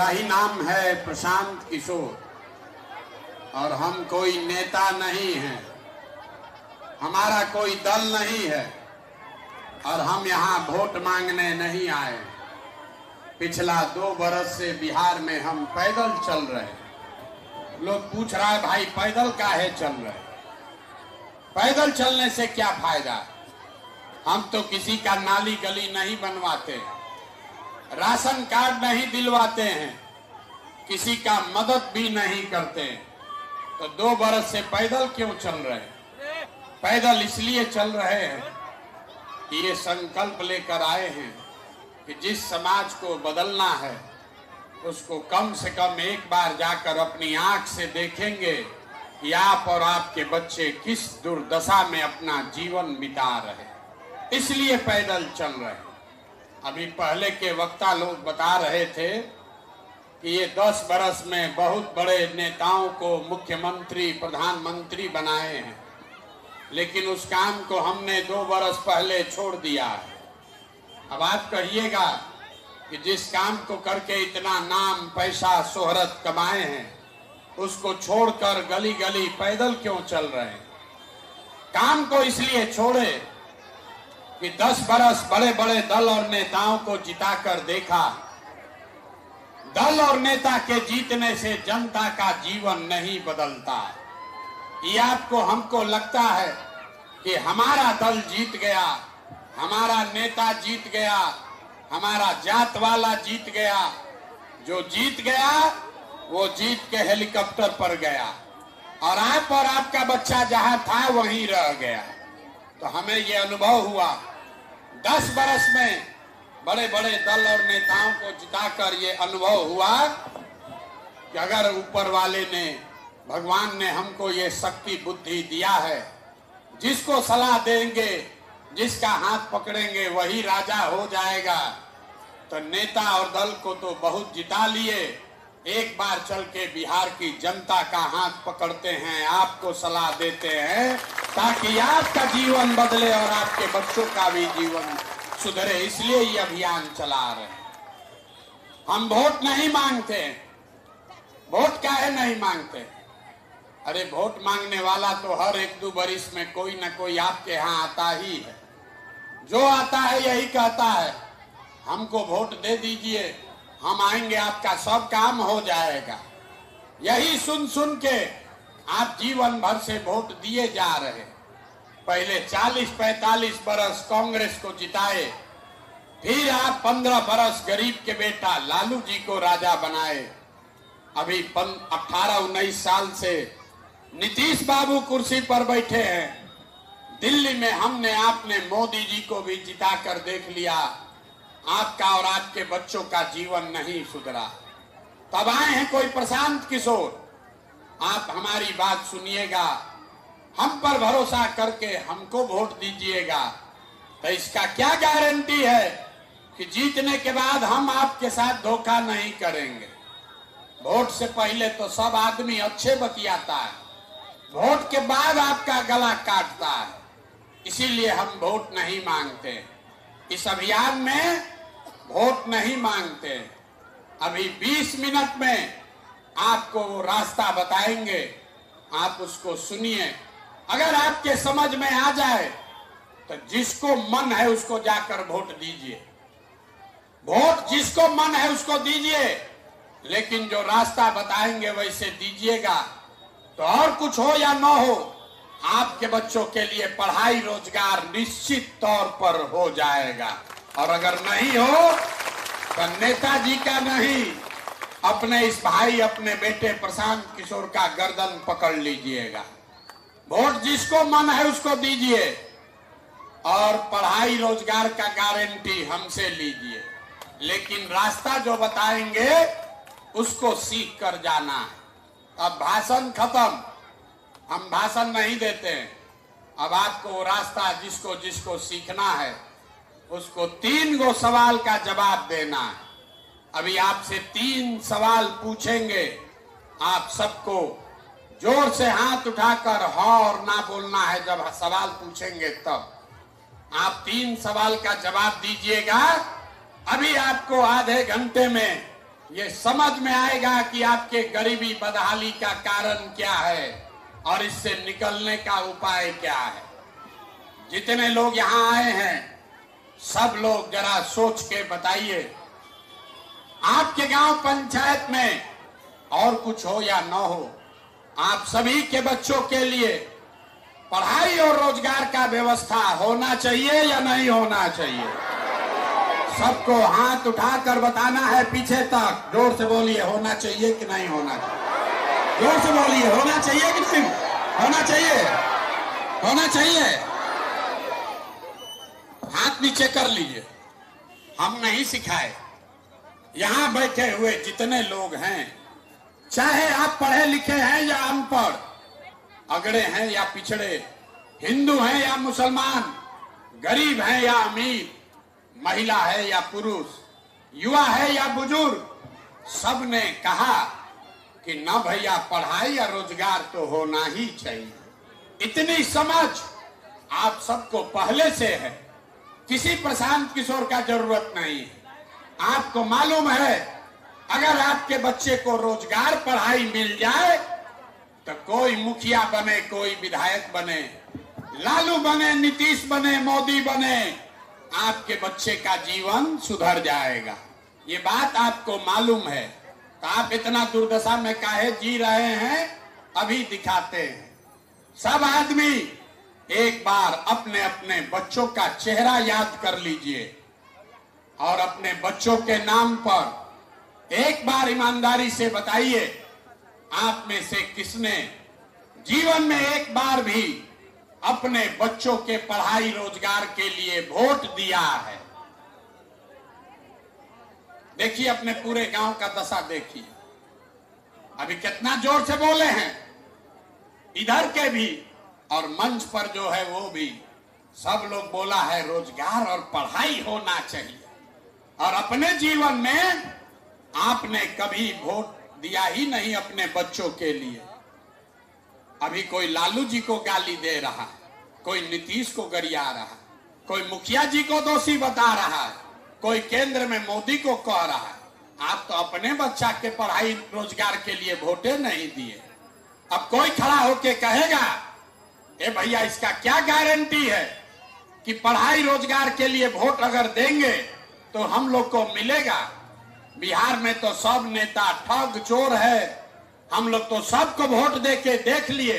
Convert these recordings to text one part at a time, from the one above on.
मेरा ही नाम है प्रशांत किशोर और हम कोई नेता नहीं हैं, हमारा कोई दल नहीं है और हम यहाँ वोट मांगने नहीं आए। पिछला 2 बरस से बिहार में हम पैदल चल रहे हैं। लोग पूछ रहा है भाई पैदल काहे चल रहे हैं? पैदल चलने से क्या फायदा? हम तो किसी का नाली गली नहीं बनवाते, राशन कार्ड नहीं दिलवाते हैं, किसी का मदद भी नहीं करते। तो 2 बरस से पैदल क्यों चल रहे हैं? पैदल इसलिए चल रहे हैं कि ये संकल्प लेकर आए हैं कि जिस समाज को बदलना है उसको कम से कम एक बार जाकर अपनी आंख से देखेंगे कि आप और आपके बच्चे किस दुर्दशा में अपना जीवन बिता रहे, इसलिए पैदल चल रहे हैं। अभी पहले के वक्ता लोग बता रहे थे कि ये 10 बरस में बहुत बड़े नेताओं को मुख्यमंत्री प्रधानमंत्री बनाए हैं, लेकिन उस काम को हमने 2 बरस पहले छोड़ दिया है। अब आप कहिएगा कि जिस काम को करके इतना नाम पैसा शोहरत कमाए हैं उसको छोड़कर गली गली पैदल क्यों चल रहे हैं? काम को इसलिए छोड़े कि 10 बरस बड़े बड़े दल और नेताओं को जिताकर देखा। दल और नेता के जीतने से जनता का जीवन नहीं बदलता। ये आपको हमको लगता है कि हमारा दल जीत गया, हमारा नेता जीत गया, हमारा जात वाला जीत गया। जो जीत गया वो जीत के हेलीकॉप्टर पर गया और आप और आपका बच्चा जहां था वहीं रह गया। तो हमें ये अनुभव हुआ 10 बरस में बड़े बड़े दल और नेताओं को जिताकर ये अनुभव हुआ कि अगर ऊपर वाले ने, भगवान ने हमको ये शक्ति बुद्धि दिया है, जिसको सलाह देंगे, जिसका हाथ पकड़ेंगे वही राजा हो जाएगा। तो नेता और दल को तो बहुत जिता लिए, एक बार चल के बिहार की जनता का हाथ पकड़ते हैं, आपको सलाह देते हैं ताकि आपका जीवन बदले और आपके बच्चों का भी जीवन सुधरे। इसलिए ये अभियान चला रहे हैं। हम वोट नहीं मांगते। वोट काहे नहीं मांगते? अरे वोट मांगने वाला तो हर 1-2 बरिस में कोई ना कोई आपके यहाँ आता ही है। जो आता है यही कहता है हमको वोट दे दीजिए, हम आएंगे, आपका सब काम हो जाएगा। यही सुन सुन के आप जीवन भर से वोट दिए जा रहे। पहले 40-45 बरस कांग्रेस को जिताए, फिर आप 15 बरस गरीब के बेटा लालू जी को राजा बनाए। अभी 18-19 साल से नीतीश बाबू कुर्सी पर बैठे हैं। दिल्ली में हमने आपने मोदी जी को भी जिताकर देख लिया, आपका और आपके बच्चों का जीवन नहीं सुधरा। तब आए हैं कोई प्रशांत किशोर। आप हमारी बात सुनिएगा, हम पर भरोसा करके हमको वोट दीजिएगा। तो इसका क्या गारंटी है कि जीतने के बाद हम आपके साथ धोखा नहीं करेंगे? वोट से पहले तो सब आदमी अच्छे बतियाता है, वोट के बाद आपका गला काटता है। इसीलिए हम वोट नहीं मांगते। इस अभियान में वोट नहीं मांगते। अभी 20 मिनट में आपको वो रास्ता बताएंगे, आप उसको सुनिए। अगर आपके समझ में आ जाए तो जिसको मन है उसको जाकर वोट दीजिए। वोट जिसको मन है उसको दीजिए, लेकिन जो रास्ता बताएंगे वैसे दीजिएगा। तो और कुछ हो या न हो, आपके बच्चों के लिए पढ़ाई रोजगार निश्चित तौर पर हो जाएगा। और अगर नहीं हो तो नेताजी का नहीं, अपने इस भाई, अपने बेटे प्रशांत किशोर का गर्दन पकड़ लीजिएगा। वोट जिसको मन है उसको दीजिए और पढ़ाई रोजगार का गारंटी हमसे लीजिए, लेकिन रास्ता जो बताएंगे उसको सीख कर जाना है। अब भाषण खत्म, हम भाषण नहीं देते हैं। अब आपको रास्ता जिसको जिसको सीखना है उसको 3 गो सवाल का जवाब देना है। अभी आपसे 3 सवाल पूछेंगे, आप सबको जोर से हाथ उठाकर हाँ और ना बोलना है। जब सवाल पूछेंगे तब आप 3 सवाल का जवाब दीजिएगा। अभी आपको आधे घंटे में ये समझ में आएगा कि आपके गरीबी बदहाली का कारण क्या है और इससे निकलने का उपाय क्या है। जितने लोग यहाँ आए हैं सब लोग जरा सोच के बताइए, आपके गांव पंचायत में और कुछ हो या न हो, आप सभी के बच्चों के लिए पढ़ाई और रोजगार का व्यवस्था होना चाहिए या नहीं होना चाहिए? सबको हाथ उठाकर बताना है पीछे तक, जोर से बोलिए, होना चाहिए कि नहीं होना चाहिए? जोर से बोलिए, होना चाहिए कि नहीं होना चाहिए? होना चाहिए। हाथ नीचे कर लीजिए। हम नहीं सिखाए, यहां बैठे हुए जितने लोग हैं, चाहे आप पढ़े लिखे हैं या अनपढ़, अगड़े हैं या पिछड़े, हिंदू हैं या मुसलमान, गरीब हैं या अमीर, महिला है या पुरुष, युवा है या बुजुर्ग, सब ने कहा कि न भैया पढ़ाई या रोजगार तो होना ही चाहिए। इतनी समझ आप सबको पहले से है, किसी प्रशांत किशोर का जरूरत नहीं है। आपको मालूम है अगर आपके बच्चे को रोजगार पढ़ाई मिल जाए तो कोई मुखिया बने, कोई विधायक बने, लालू बने, नीतीश बने, मोदी बने, आपके बच्चे का जीवन सुधर जाएगा। ये बात आपको मालूम है तो आप इतना दुर्दशा में काहे जी रहे हैं, अभी दिखाते हैं। सब आदमी एक बार अपने अपने बच्चों का चेहरा याद कर लीजिए और अपने बच्चों के नाम पर एक बार ईमानदारी से बताइए, आप में से किसने जीवन में एक बार भी अपने बच्चों के पढ़ाई रोजगार के लिए वोट दिया है? देखिए अपने पूरे गांव का दशा देखिए, अभी कितना जोर से बोले हैं, इधर के भी और मंच पर जो है वो भी, सब लोग बोला है रोजगार और पढ़ाई होना चाहिए। और अपने जीवन में आपने कभी वोट दिया ही नहीं अपने बच्चों के लिए। अभी कोई लालू जी को गाली दे रहा है, कोई नीतीश को गरिया रहा है, कोई मुखिया जी को दोषी बता रहा है, कोई केंद्र में मोदी को कह रहा है। आप तो अपने बच्चा के पढ़ाई रोजगार के लिए वोटे नहीं दिए। अब कोई खड़ा होके कहेगा, ए भैया इसका क्या गारंटी है कि पढ़ाई रोजगार के लिए वोट अगर देंगे तो हम लोग को मिलेगा? बिहार में तो सब नेता ठग चोर है, हम लोग तो सबको वोट दे के देख लिए,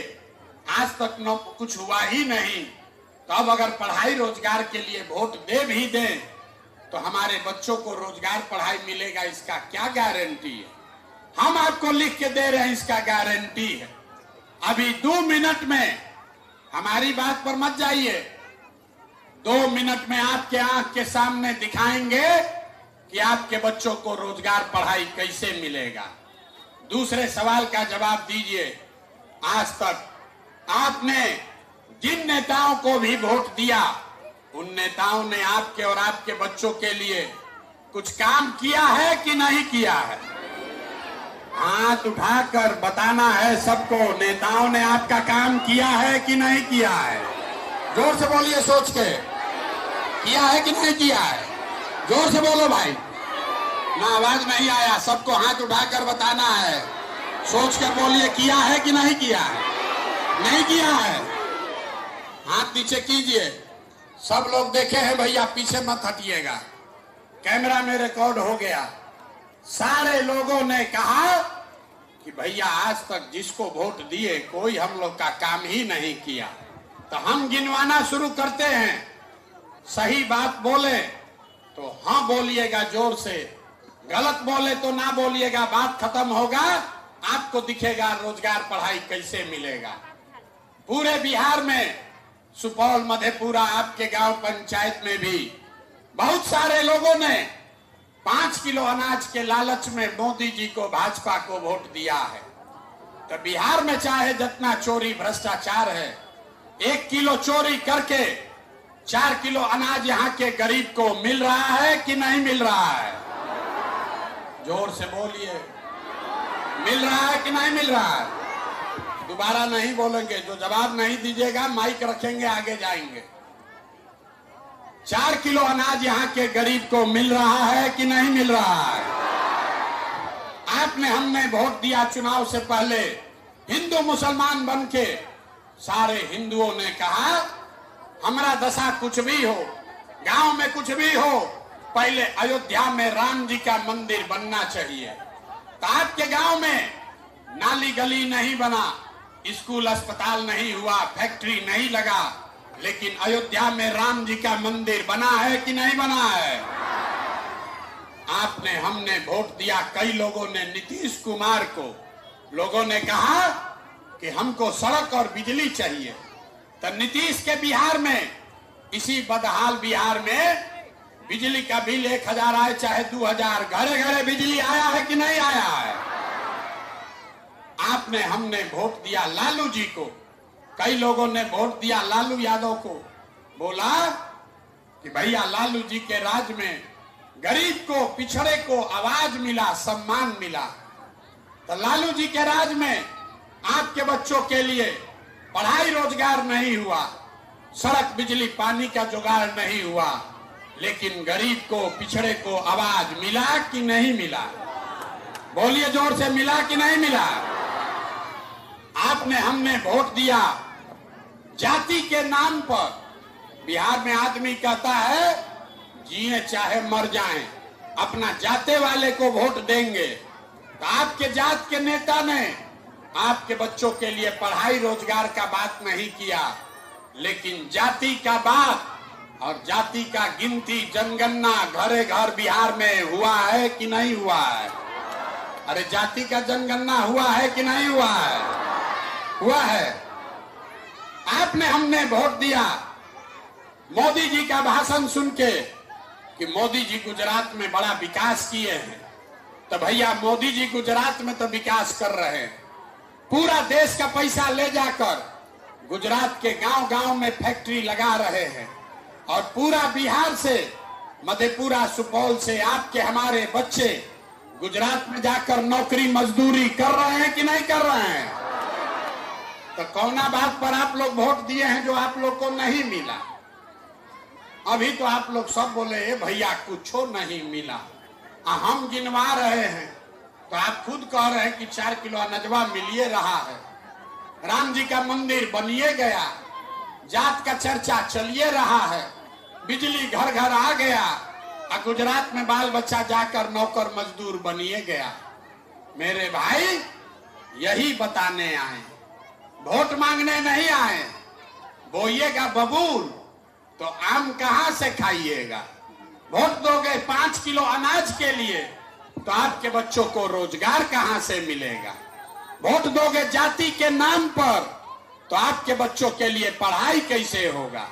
आज तक न कुछ हुआ ही नहीं। तो अब अगर पढ़ाई रोजगार के लिए वोट दे भी दें तो हमारे बच्चों को रोजगार पढ़ाई मिलेगा, इसका क्या गारंटी है? हम आपको लिख के दे रहे हैं, इसका गारंटी है। अभी 2 मिनट में, हमारी बात पर मत जाइए, 2 मिनट में आपके आंख के सामने दिखाएंगे कि आपके बच्चों को रोजगार पढ़ाई कैसे मिलेगा। दूसरे सवाल का जवाब दीजिए, आज तक आपने जिन नेताओं को भी वोट दिया, उन नेताओं ने आपके और आपके बच्चों के लिए कुछ काम किया है कि नहीं किया है? हाथ उठाकर बताना है सबको, नेताओं ने आपका काम किया है कि नहीं किया है? जोर से बोलिए, सोच के, किया है कि नहीं किया है? जोर से बोलो भाई, ना आवाज नहीं आया। सबको हाथ उठाकर बताना है, सोच कर बोलिए, किया है कि नहीं किया है? नहीं किया है, हाथ नीचे कीजिए। सब लोग देखे हैं भैया, पीछे मत हटिएगा, कैमरा में रिकॉर्ड हो गया। सारे लोगों ने कहा कि भैया आज तक जिसको वोट दिए कोई हम लोग का काम ही नहीं किया। तो हम गिनवाना शुरू करते हैं, सही बात बोले तो हाँ बोलिएगा जोर से, गलत बोले तो ना बोलिएगा, बात खत्म होगा, आपको दिखेगा रोजगार पढ़ाई कैसे मिलेगा। पूरे बिहार में, सुपौल, मधेपुरा, आपके गांव पंचायत में भी बहुत सारे लोगों ने 5 किलो अनाज के लालच में मोदी जी को, भाजपा को वोट दिया है। तो बिहार में चाहे जितना चोरी भ्रष्टाचार है, 1 किलो चोरी करके 4 किलो अनाज यहाँ के गरीब को मिल रहा है कि नहीं मिल रहा है? जोर से बोलिए, मिल रहा है कि नहीं मिल रहा है? दोबारा नहीं बोलेंगे, जो जवाब नहीं दीजिएगा माइक रखेंगे, आगे जाएंगे। 4 किलो अनाज यहाँ के गरीब को मिल रहा है कि नहीं मिल रहा है? आपने हमने वोट दिया चुनाव से पहले हिंदू मुसलमान बन के, सारे हिंदुओं ने कहा हमारा दशा कुछ भी हो, गांव में कुछ भी हो, पहले अयोध्या में राम जी का मंदिर बनना चाहिए। तो आपके गांव में नाली गली नहीं बना, स्कूल अस्पताल नहीं हुआ, फैक्ट्री नहीं लगा, लेकिन अयोध्या में राम जी का मंदिर बना है कि नहीं बना है? आपने हमने वोट दिया, कई लोगों ने नीतीश कुमार को, लोगों ने कहा कि हमको सड़क और बिजली चाहिए। तो नीतीश के बिहार में, इसी बदहाल बिहार में बिजली का बिल 1000 आए चाहे 2000, घरे घरे बिजली आया है कि नहीं आया है? आपने हमने वोट दिया लालू जी को, कई लोगों ने वोट दिया लालू यादव को, बोला कि भैया लालू जी के राज में गरीब को, पिछड़े को आवाज मिला, सम्मान मिला। तो लालू जी के राज में आपके बच्चों के लिए पढ़ाई रोजगार नहीं हुआ, सड़क बिजली पानी का जुगाड़ नहीं हुआ, लेकिन गरीब को, पिछड़े को आवाज मिला कि नहीं मिला? बोलिए जोर से, मिला कि नहीं मिला? आपने हमने वोट दिया जाति के नाम पर। बिहार में आदमी कहता है जिए चाहे मर जाएं, अपना जाते वाले को वोट देंगे। तो आपके जात के नेता ने आपके बच्चों के लिए पढ़ाई रोजगार का बात नहीं किया, लेकिन जाति का बात और जाति का गिनती, जनगणना घरे घर बिहार में हुआ है कि नहीं हुआ है? अरे जाति का जनगणना हुआ है कि नहीं हुआ है? हुआ है। आपने हमने वोट दिया मोदी जी का भाषण सुन के कि मोदी जी गुजरात में बड़ा विकास किए हैं। तो भैया मोदी जी गुजरात में तो विकास कर रहे हैं, पूरा देश का पैसा ले जाकर गुजरात के गांव गांव में फैक्ट्री लगा रहे हैं, और पूरा बिहार से, मधेपुरा, सुपौल से आपके हमारे बच्चे गुजरात में जाकर नौकरी मजदूरी कर रहे हैं कि नहीं कर रहे हैं? तो कौना बात पर आप लोग वोट दिए हैं जो आप लोग को नहीं मिला? अभी तो आप लोग सब बोले भैया कुछ नहीं मिला, हम गिनवा रहे हैं तो आप खुद कह रहे हैं कि 4 किलो अनजवा मिलिए रहा है, राम जी का मंदिर बनिए गया, जात का चर्चा चलिए रहा है, बिजली घर घर आ गया, और गुजरात में बाल बच्चा जाकर नौकर मजदूर बनिए गया। मेरे भाई यही बताने आए, वोट मांगने नहीं आए। बोइएगा बबूल तो आम कहां से खाइएगा? वोट दोगे 5 किलो अनाज के लिए तो आपके बच्चों को रोजगार कहां से मिलेगा? वोट दोगे जाति के नाम पर तो आपके बच्चों के लिए पढ़ाई कैसे होगा?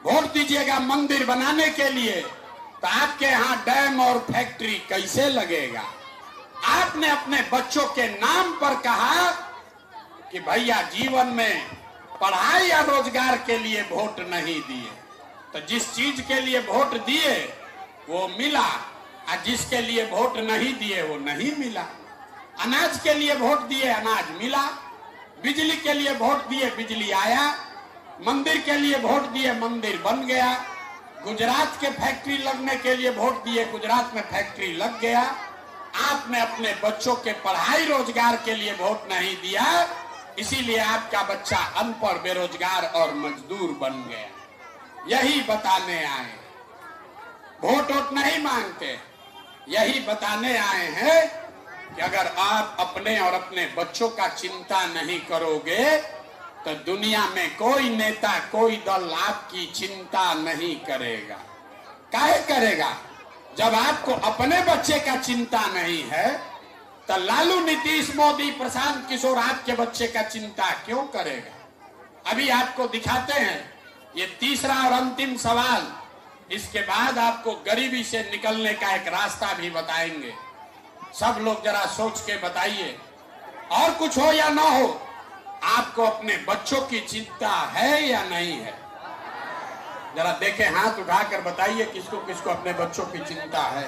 वोट दीजिएगा मंदिर बनाने के लिए तो आपके यहाँ डैम और फैक्ट्री कैसे लगेगा? आपने अपने बच्चों के नाम पर कहा कि भैया जीवन में पढ़ाई या रोजगार के लिए वोट नहीं दिए, तो जिस चीज के लिए वोट दिए वो मिला, और जिसके लिए वोट नहीं दिए वो नहीं मिला। अनाज के लिए वोट दिए, अनाज मिला। बिजली के लिए वोट दिए, बिजली आया। मंदिर के लिए वोट दिए, मंदिर बन गया। गुजरात के फैक्ट्री लगने के लिए वोट दिए, गुजरात में फैक्ट्री लग गया। आपने अपने बच्चों के पढ़ाई रोजगार के लिए वोट नहीं दिया, इसीलिए आपका बच्चा अनपढ़, बेरोजगार और मजदूर बन गया। यही बताने आए, वोट वोट नहीं मांगते, यही बताने आए हैं कि अगर आप अपने और अपने बच्चों का चिंता नहीं करोगे तो दुनिया में कोई नेता, कोई दल आपकी चिंता नहीं करेगा। काहे करेगा? जब आपको अपने बच्चे का चिंता नहीं है तो लालू, नीतीश, मोदी, प्रशांत किशोर आपके बच्चे का चिंता क्यों करेगा? अभी आपको दिखाते हैं, ये तीसरा और अंतिम सवाल, इसके बाद आपको गरीबी से निकलने का एक रास्ता भी बताएंगे। सब लोग जरा सोच के बताइए, और कुछ हो या ना हो, आपको अपने बच्चों की चिंता है या नहीं है? जरा देखें, हाथ उठाकर बताइए किसको किसको अपने बच्चों की चिंता है।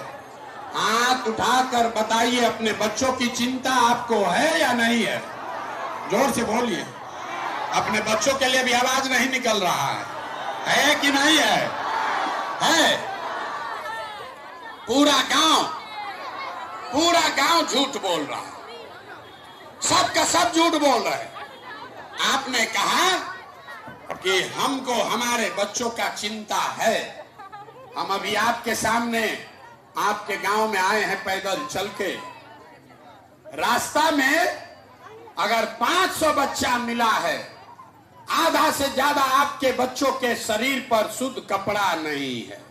हाथ उठाकर बताइए, अपने बच्चों की चिंता आपको है या नहीं है? जोर से बोलिए। अपने बच्चों के लिए भी आवाज नहीं निकल रहा है कि नहीं है? है। पूरा पूरा गांव झूठ बोल रहा है, सब का सब झूठ बोल रहे हैं। आपने कहा कि हमको हमारे बच्चों का चिंता है। हम अभी आपके सामने आपके गांव में आए हैं पैदल चल के। रास्ता में अगर 500 बच्चा मिला है, आधा से ज्यादा आपके बच्चों के शरीर पर शुद्ध कपड़ा नहीं है।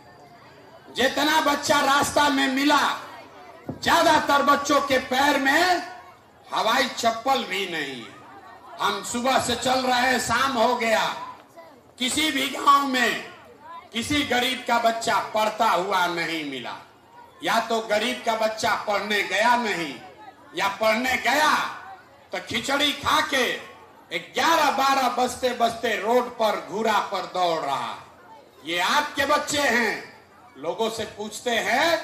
जितना बच्चा रास्ता में मिला, ज्यादातर बच्चों के पैर में हवाई चप्पल भी नहीं है। हम सुबह से चल रहे हैं, शाम हो गया, किसी भी गांव में किसी गरीब का बच्चा पढ़ता हुआ नहीं मिला। या तो गरीब का बच्चा पढ़ने गया नहीं, या पढ़ने गया तो खिचड़ी खा के 11-12 बजते बजते रोड पर घूरा पर दौड़ रहा। ये आपके बच्चे हैं। लोगों से पूछते हैं,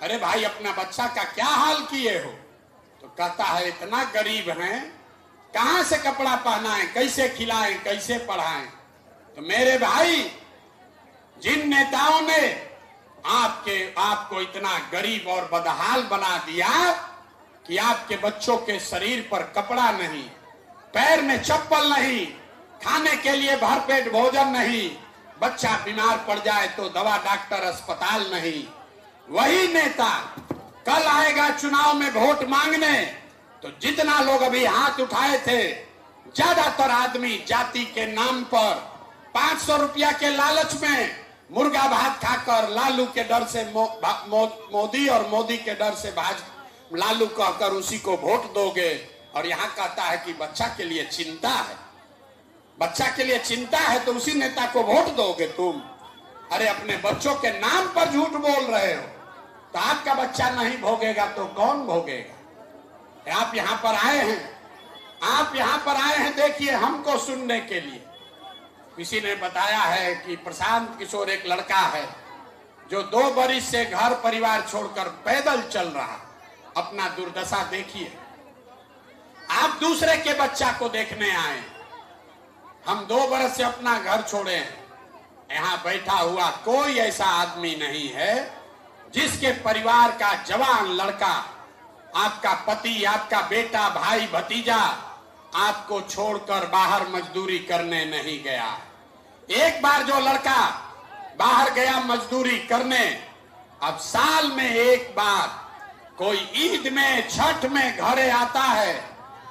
अरे भाई अपना बच्चा का क्या हाल किए हो? तो कहता है इतना गरीब हैं, कहां से कपड़ा पहनाएं, कैसे खिलाएं, कैसे पढ़ाएं। तो मेरे भाई, जिन नेताओं ने आपको इतना गरीब और बदहाल बना दिया कि आपके बच्चों के शरीर पर कपड़ा नहीं, पैर में चप्पल नहीं, खाने के लिए भरपेट भोजन नहीं, बच्चा बीमार पड़ जाए तो दवा डॉक्टर अस्पताल नहीं, वही नेता कल आएगा चुनाव में वोट मांगने। तो जितना लोग अभी हाथ उठाए थे, ज्यादातर आदमी जाति के नाम पर 500 रुपया के लालच में मुर्गा भात खाकर लालू के डर से मोदी और मोदी के डर से लालू कहकर उसी को वोट दोगे। और यहाँ कहता है कि बच्चा के लिए चिंता है, बच्चा के लिए चिंता है तो उसी नेता को वोट दोगे तुम। अरे अपने बच्चों के नाम पर झूठ बोल रहे हो, तो आपका बच्चा नहीं भोगेगा तो कौन भोगेगा? आप यहाँ पर आए हैं, आप यहाँ पर आए हैं देखिए हमको सुनने के लिए। किसी ने बताया है कि प्रशांत किशोर एक लड़का है जो 2 बरिस से घर परिवार छोड़कर पैदल चल रहा। अपना दुर्दशा देखिए। आप दूसरे के बच्चा को देखने आए। हम 2 बरस से अपना घर छोड़े हैं। यहाँ बैठा हुआ कोई ऐसा आदमी नहीं है जिसके परिवार का जवान लड़का, आपका पति, आपका बेटा, भाई, भतीजा आपको छोड़कर बाहर मजदूरी करने नहीं गया। एक बार जो लड़का बाहर गया मजदूरी करने, अब साल में एक बार कोई ईद में, छठ में घरे आता है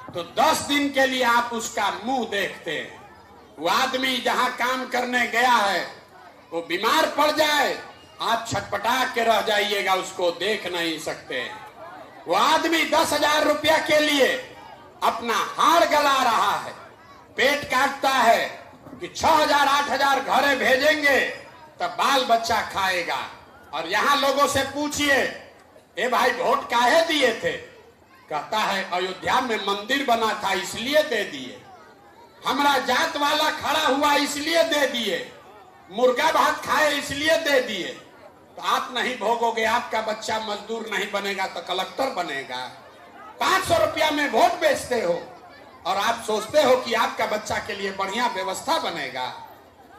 तो 10 दिन के लिए आप उसका मुंह देखते हैं। वो आदमी जहां काम करने गया है वो बीमार पड़ जाए, आप छटपटा के रह जाइएगा, उसको देख नहीं सकते। वो आदमी 10,000 रुपया के लिए अपना हाड़ गला रहा है, पेट काटता है कि 6,000 8,000 घरे भेजेंगे तब बाल बच्चा खाएगा। और यहाँ लोगों से पूछिए, ए भाई वोट काहे दिए थे? कहता है अयोध्या में मंदिर बना था इसलिए दे दिए, हमारा जात वाला खड़ा हुआ इसलिए दे दिए, मुर्गा भात खाए इसलिए दे दिए। तो आप नहीं भोगोगे, आपका बच्चा मजदूर नहीं बनेगा तो कलेक्टर बनेगा। 500 रुपया में वोट बेचते हो और आप सोचते हो कि आपका बच्चा के लिए बढ़िया व्यवस्था बनेगा।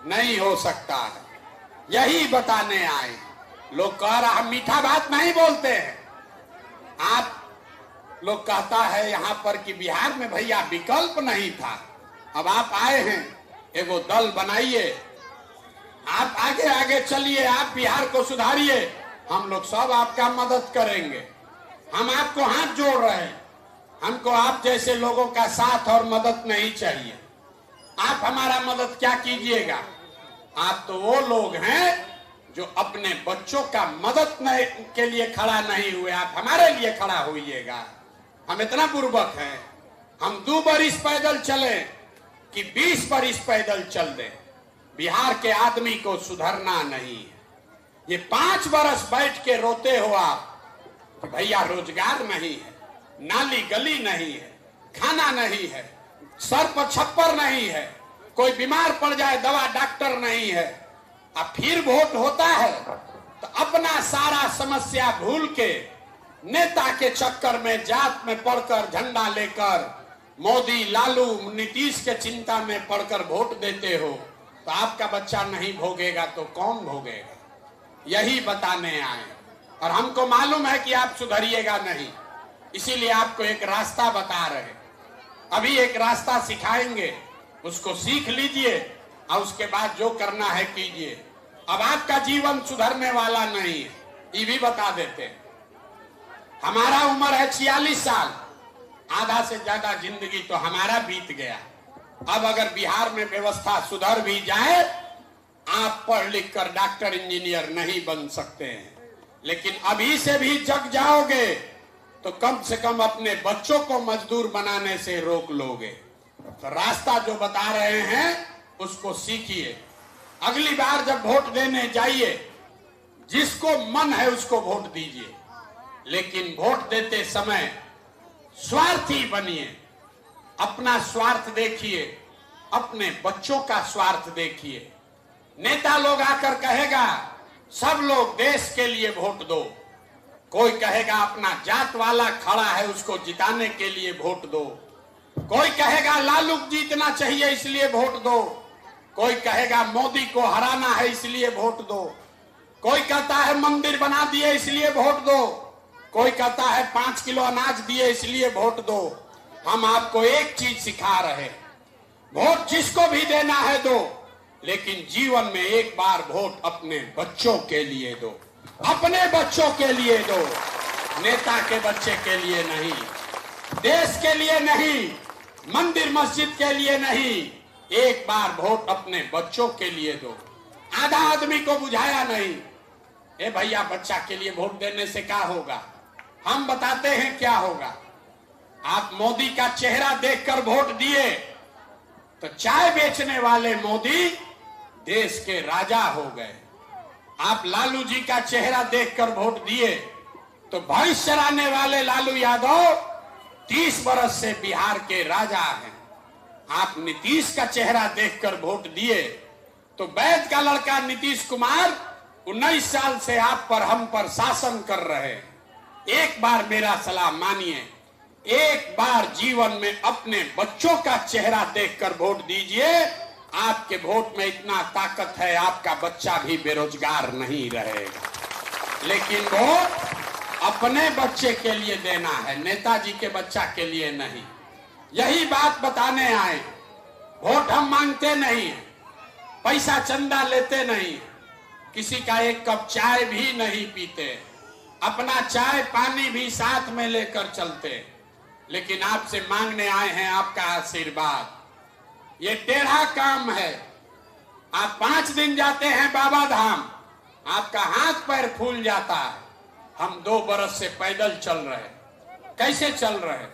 नहीं हो सकता है। यही बताने आए। लोग कह रहा हम मीठा बात नहीं बोलते हैं। आप लोग कहता है यहाँ पर कि बिहार में भैया विकल्प नहीं था। अब आप आए हैं, एगो दल बनाइए, आप आगे आगे चलिए, आप बिहार को सुधारिए, हम लोग सब आपका मदद करेंगे। हम आपको हाथ जोड़ रहे हैं। हमको आप जैसे लोगों का साथ और मदद नहीं चाहिए। आप हमारा मदद क्या कीजिएगा? आप तो वो लोग हैं जो अपने बच्चों का मदद के लिए खड़ा नहीं हुए, आप हमारे लिए खड़ा होइएगा। हम इतना बुर्बक हैं, हम 2 बरिस पैदल चले कि 20 बरिस पैदल चल दें। बिहार के आदमी को सुधरना नहीं है। ये 5 बरस बैठ के रोते हो आप कि भैया रोजगार नहीं है, नाली गली नहीं है, खाना नहीं है, सर पर छप्पर नहीं है, कोई बीमार पड़ जाए दवा डॉक्टर नहीं है। अब फिर वोट होता है तो अपना सारा समस्या भूल के नेता के चक्कर में, जात में पड़कर, झंडा लेकर मोदी, लालू, नीतीश के चिंता में पड़कर वोट देते हो। तो आपका बच्चा नहीं भोगेगा तो कौन भोगेगा? यही बताने आए। और हमको मालूम है कि आप सुधरिएगा नहीं, इसीलिए आपको एक रास्ता बता रहे हैं। अभी एक रास्ता सिखाएंगे, उसको सीख लीजिए और उसके बाद जो करना है कीजिए। अब आपका जीवन सुधरने वाला नहीं है, ये भी बता देते हैं। हमारा उम्र है 46 साल, आधा से ज्यादा जिंदगी तो हमारा बीत गया। अब अगर बिहार में व्यवस्था सुधर भी जाए, आप पढ़ लिख कर डॉक्टर इंजीनियर नहीं बन सकते हैं, लेकिन अभी से भी जग जाओगे तो कम से कम अपने बच्चों को मजदूर बनाने से रोक लोगे। तो रास्ता जो बता रहे हैं उसको सीखिए। अगली बार जब वोट देने जाइए, जिसको मन है उसको वोट दीजिए, लेकिन वोट देते समय स्वार्थी बनिए। अपना स्वार्थ देखिए, अपने बच्चों का स्वार्थ देखिए। नेता लोग आकर कहेगा सब लोग देश के लिए वोट दो, कोई कहेगा अपना जात वाला खड़ा है उसको जिताने के लिए वोट दो, कोई कहेगा लालू जीतना चाहिए इसलिए वोट दो, कोई कहेगा मोदी को हराना है इसलिए वोट दो, कोई कहता है मंदिर बना दिए इसलिए वोट दो, कोई कहता है 5 किलो अनाज दिए इसलिए वोट दो। हम आपको एक चीज सिखा रहे, वोट जिसको भी देना है दो, लेकिन जीवन में एक बार वोट अपने बच्चों के लिए दो, अपने बच्चों के लिए दो, नेता के बच्चे के लिए नहीं, देश के लिए नहीं, मंदिर मस्जिद के लिए नहीं, एक बार वोट अपने बच्चों के लिए दो। आधा आदमी को बुझाया नहीं, ए भैया बच्चा के लिए वोट देने से क्या होगा, हम बताते हैं क्या होगा। आप मोदी का चेहरा देखकर वोट दिए तो चाय बेचने वाले मोदी देश के राजा हो गए। आप लालू जी का चेहरा देखकर वोट दिए तो भैंस चराने वाले लालू यादव 30 बरस से बिहार के राजा हैं। आप नीतीश का चेहरा देखकर वोट दिए तो वैद का लड़का नीतीश कुमार 19 साल से आप पर हम पर शासन कर रहे हैं। एक बार मेरा सलाह मानिए, एक बार जीवन में अपने बच्चों का चेहरा देखकर वोट दीजिए। आपके वोट में इतना ताकत है, आपका बच्चा भी बेरोजगार नहीं रहेगा। लेकिन वोट अपने बच्चे के लिए देना है, नेताजी के बच्चा के लिए नहीं। यही बात बताने आए। वोट हम मांगते नहीं है, पैसा चंदा लेते नहीं, किसी का एक कप चाय भी नहीं पीते, अपना चाय पानी भी साथ में लेकर चलते, लेकिन आपसे मांगने आए हैं आपका आशीर्वाद। ये टेढ़ा काम है। आप 5 दिन जाते हैं बाबा धाम, आपका हाथ पैर फूल जाता है। हम 2 बरस से पैदल चल रहे, कैसे चल रहे?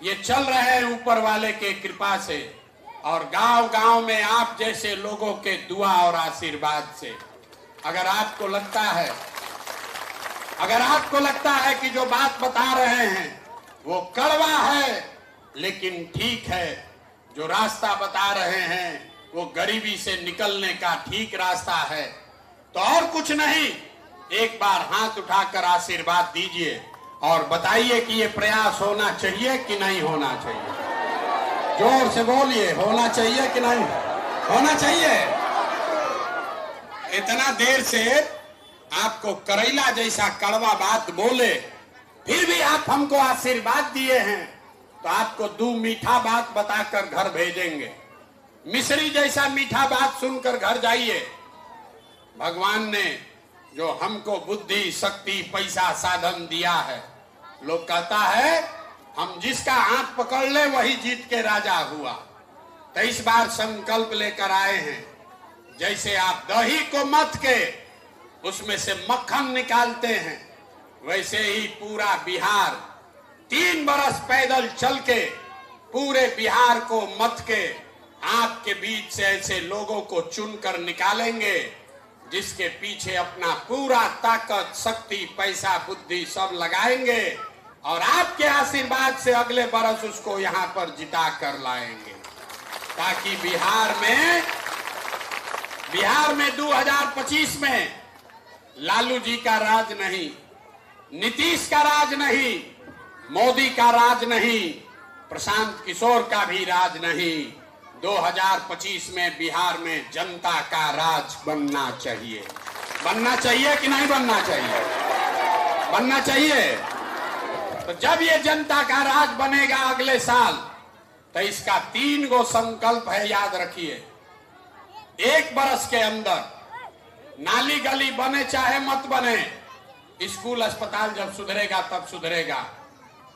ये चल रहे हैं ऊपर वाले के कृपा से और गांव-गांव में आप जैसे लोगों के दुआ और आशीर्वाद से। अगर आपको लगता है कि जो बात बता रहे हैं वो कड़वा है, लेकिन ठीक है, जो रास्ता बता रहे हैं वो गरीबी से निकलने का ठीक रास्ता है, तो और कुछ नहीं, एक बार हाथ उठाकर आशीर्वाद दीजिए और बताइए कि ये प्रयास होना चाहिए कि नहीं होना चाहिए। जोर से बोलिए, होना चाहिए कि नहीं होना चाहिए। इतना देर से आपको करेला जैसा कड़वा बात बोले, फिर भी आप हमको आशीर्वाद दिए हैं, तो आपको 2 मीठा बात बताकर घर भेजेंगे। मिश्री जैसा मीठा बात सुनकर घर जाइए। भगवान ने जो हमको बुद्धि शक्ति पैसा साधन दिया है, लोग कहता है हम जिसका हाथ पकड़ ले वही जीत के राजा हुआ। तो इस बार संकल्प लेकर आए हैं, जैसे आप दही को मथ के उसमें से मक्खन निकालते हैं, वैसे ही पूरा बिहार 3 बरस पैदल चल के पूरे बिहार को मथ के आपके बीच से ऐसे लोगों को चुनकर निकालेंगे जिसके पीछे अपना पूरा ताकत शक्ति पैसा बुद्धि सब लगाएंगे और आपके आशीर्वाद से अगले बरस उसको यहाँ पर जिता कर लाएंगे, ताकि बिहार में 2025 में लालू जी का राज नहीं, नीतीश का राज नहीं, मोदी का राज नहीं, प्रशांत किशोर का भी राज नहीं, 2025 में बिहार में जनता का राज बनना चाहिए। बनना चाहिए कि नहीं बनना चाहिए? बनना चाहिए। तो जब ये जनता का राज बनेगा अगले साल, तो इसका 3 गो संकल्प है, याद रखिए। 1 बरस के अंदर नाली गली बने चाहे मत बने, स्कूल अस्पताल जब सुधरेगा तब सुधरेगा,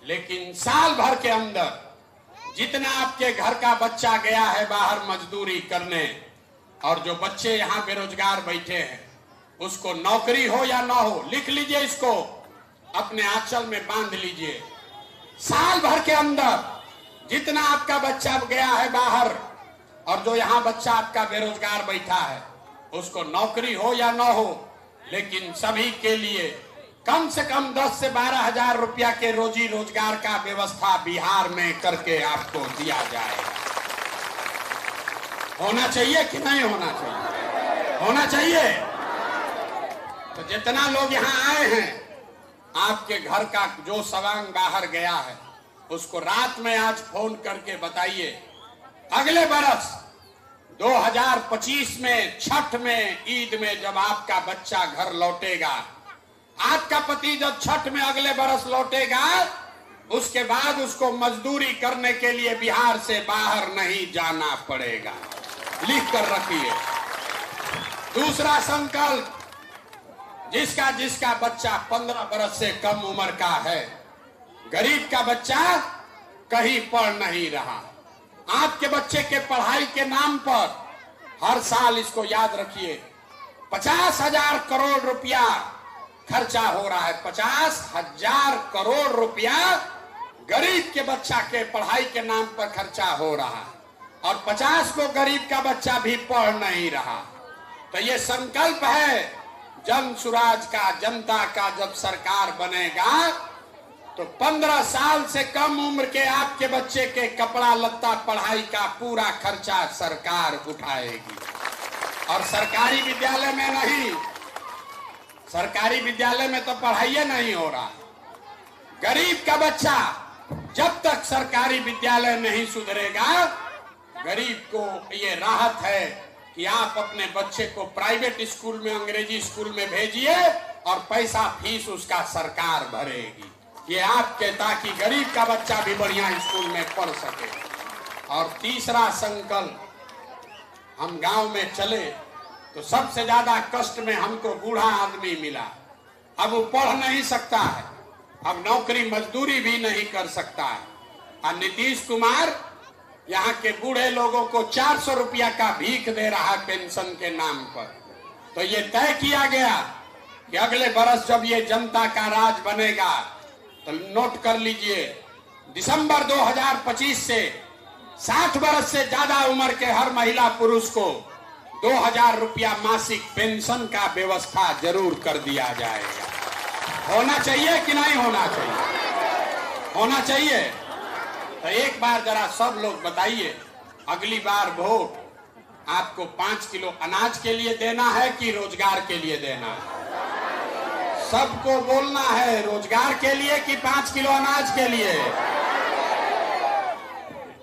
लेकिन साल भर के अंदर जितना आपके घर का बच्चा गया है बाहर मजदूरी करने, और जो बच्चे यहाँ बेरोजगार बैठे हैं, उसको नौकरी हो या ना हो, लिख लीजिए, इसको अपने आंचल में बांध लीजिए। साल भर के अंदर जितना आपका बच्चा गया है बाहर, और जो यहाँ बच्चा आपका बेरोजगार बैठा है, उसको नौकरी हो या ना हो, लेकिन सभी के लिए कम से कम 10 से 12 हजार रुपया के रोजी रोजगार का व्यवस्था बिहार में करके आपको दिया जाएगा। होना चाहिए कि नहीं होना चाहिए? होना चाहिए। तो जितना लोग यहाँ आए हैं, आपके घर का जो सवांग बाहर गया है, उसको रात में आज फोन करके बताइए, अगले बरस 2025 में, छठ में, ईद में जब आपका बच्चा घर लौटेगा, आपका पति जब छठ में अगले बरस लौटेगा, उसके बाद उसको मजदूरी करने के लिए बिहार से बाहर नहीं जाना पड़ेगा। लिख कर रखिए। दूसरा संकल्प, जिसका जिसका बच्चा 15 बरस से कम उम्र का है, गरीब का बच्चा कहीं पढ़ नहीं रहा, आपके बच्चे के पढ़ाई के नाम पर हर साल, इसको याद रखिए, 50,000 करोड़ रुपया खर्चा हो रहा है। 50,000 करोड़ रुपया गरीब के बच्चा के पढ़ाई के नाम पर खर्चा हो रहा है, और 50 को गरीब का बच्चा भी पढ़ नहीं रहा। तो ये संकल्प है जन सुराज का, जनता का। जब सरकार बनेगा तो 15 साल से कम उम्र के आपके बच्चे के कपड़ा लत्ता पढ़ाई का पूरा खर्चा सरकार उठाएगी। और सरकारी विद्यालय में नहीं, सरकारी विद्यालय में तो पढ़ाई नहीं हो रहा। गरीब का बच्चा, जब तक सरकारी विद्यालय नहीं सुधरेगा, गरीब को ये राहत है कि आप अपने बच्चे को प्राइवेट स्कूल में, अंग्रेजी स्कूल में भेजिए, और पैसा फीस उसका सरकार भरेगी। ये आपके, ताकि गरीब का बच्चा भी बढ़िया स्कूल में पढ़ सके। और तीसरा संकल्प, हम गांव में चले तो सबसे ज्यादा कष्ट में हमको बूढ़ा आदमी मिला। अब वो पढ़ नहीं सकता है, अब नौकरी मजदूरी भी नहीं कर सकता है, और नीतीश कुमार यहाँ के बूढ़े लोगों को 400 रुपया का भीख दे रहा है पेंशन के नाम पर। तो ये तय किया गया कि अगले बरस जब ये जनता का राज बनेगा, तो नोट कर लीजिए, दिसंबर 2025 से 60 बरस से ज्यादा उम्र के हर महिला पुरुष को 2000 रुपया मासिक पेंशन का व्यवस्था जरूर कर दिया जाएगा। होना चाहिए कि नहीं होना चाहिए? होना चाहिए। तो एक बार जरा सब लोग बताइए, अगली बार वोट आपको 5 किलो अनाज के लिए देना है कि रोजगार के लिए देना है? सबको बोलना है, रोजगार के लिए कि 5 किलो अनाज के लिए?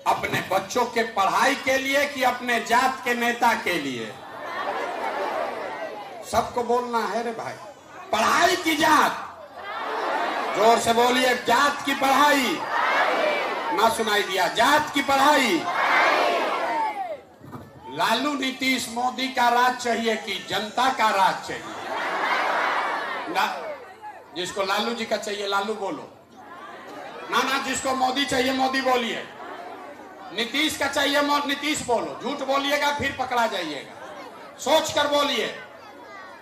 अपने बच्चों के पढ़ाई के लिए कि अपने जात के नेता के लिए? सबको बोलना है रे भाई। पढ़ाई की जात, जोर से बोलिए, जात की पढ़ाई ना सुनाई दिया, जात की पढ़ाई। लालू नीतीश मोदी का राज चाहिए कि जनता का राज चाहिए? ना, जिसको लालू जी का चाहिए लालू बोलो, ना ना, जिसको मोदी चाहिए मोदी बोलिए, नीतीश का चाहिए नीतीश बोलो। झूठ बोलिएगा फिर पकड़ा जाइएगा, सोच कर बोलिए।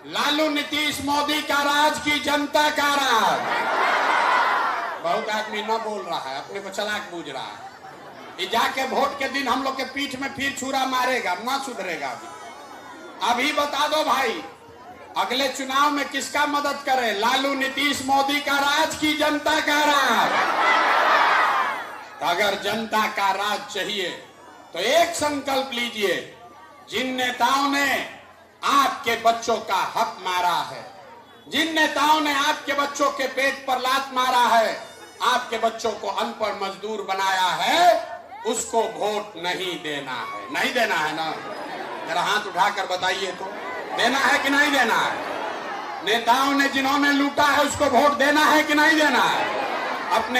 लालू नीतीश मोदी का राज की जनता का राज? बहुत आदमी न बोल रहा है, अपने को चालाक बूझ रहा है। ये जाके वोट के दिन हम लोग के पीठ में फिर छुरा मारेगा, ना सुधरेगा। अभी बता दो भाई, अगले चुनाव में किसका मदद करे? लालू नीतीश मोदी का राज की जनता का राज? अगर जनता का राज चाहिए तो एक संकल्प लीजिए, जिन नेताओं ने आपके बच्चों का हक मारा है, जिन नेताओं ने आपके बच्चों के पेट पर लात मारा है, आपके बच्चों को अनपढ़ मजदूर बनाया है, उसको वोट नहीं देना है। नहीं देना है ना? जरा हाथ उठाकर बताइए तो, देना है कि नहीं देना है? नेताओं ने जिन्होंने लूटा है उसको वोट देना है कि नहीं देना है? अपने